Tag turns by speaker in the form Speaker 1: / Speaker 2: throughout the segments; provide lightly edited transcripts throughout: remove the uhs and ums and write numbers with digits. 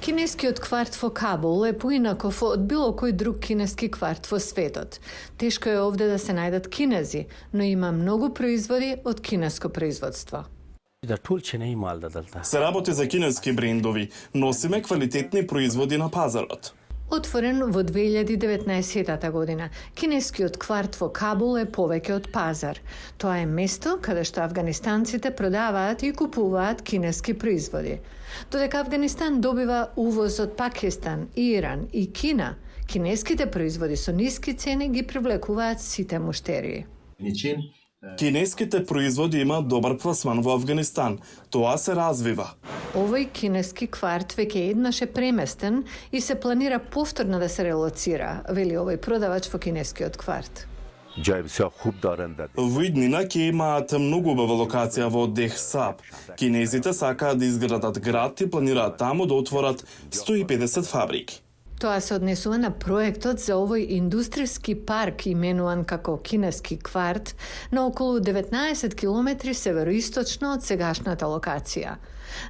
Speaker 1: Кинескиот кварт во Кабул е поинаков од било кој друг кинески кварт во светот. Тешко е овде да се најдат кинези, но има многу производи од кинеско производство.
Speaker 2: Се работи за кинески брендови, носиме квалитетни производи на пазарот.
Speaker 1: Отворен во 2019 година, кинескиот кварт во Кабул е повеќе од пазар. Тоа е место каде што афганистанците продаваат и купуваат кинески производи. Додека Афганистан добива увоз од Пакистан, Иран и Кина, кинеските производи со ниски цени ги привлекуваат сите муштерии.
Speaker 2: Кинеските производи имаат добар пласман во Афганистан. Тоа се развива.
Speaker 1: Овој кинески кварт веќе еднаш е преместен и се планира повторно да се релоцира, вели овој продавач во кинескиот кварт.
Speaker 2: Во иднина ќе имаат многу убава локација во Дехсаб. Кинезите сакаат да изградат град и планираат таму да отворат 150 фабрики.
Speaker 1: Тоа се однесува на проектот за овој индустријски парк именуван како кинески кварт на околу 19 километри североисточно од сегашната локација.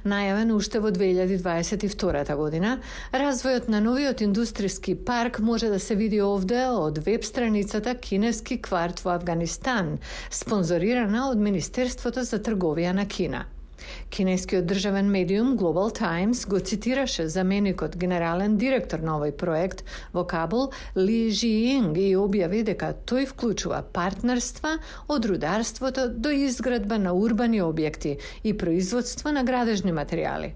Speaker 1: Најавен уште во 2022 година, развојот на новиот индустријски парк може да се види овде од веб страницата Кинески кварт во Афганистан, спонзорирана од Министерството за трговија на Кина. Кинескиот државен медиум Global Times го цитираше заменикот генерален директор на овој проект во Кабул Ли Жиинг и објави дека тој вклучува партнерства од рударството до изградба на урбани објекти и производство на градежни материјали.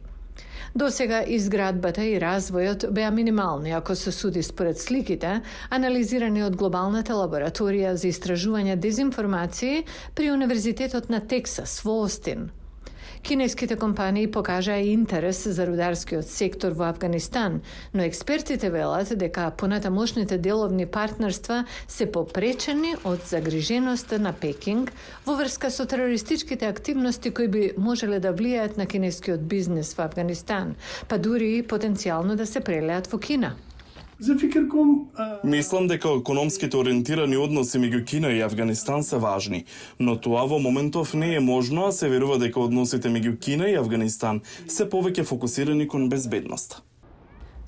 Speaker 1: Досега изградбата и развојот беа минимални, ако се суди според сликите, анализирани од глобалната лабораторија за истражување дезинформации при Универзитетот на Тексас во Остин. Кинеските компании покажаа интерес за рударскиот сектор во Афганистан, но експертите велат дека понатамошните деловни партнерства се попречени од загриженоста на Пекинг во врска со терористичките активности кои би можеле да влијаат на кинескиот бизнес во Афганистан, па дури и потенцијално да се прелеат во Кина.
Speaker 2: Мислам дека економските ориентирани односи меѓу Кина и Афганистан се важни, но тоа во моментов не е можно, а се верува дека односите меѓу Кина и Афганистан се повеќе фокусирани кон безбедноста.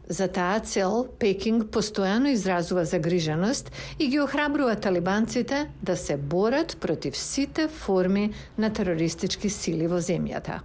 Speaker 1: За таа цел, Пекинг постојано изразува загриженост и ги охрабрува талибанците да се борат против сите форми на терористички сили во земјата.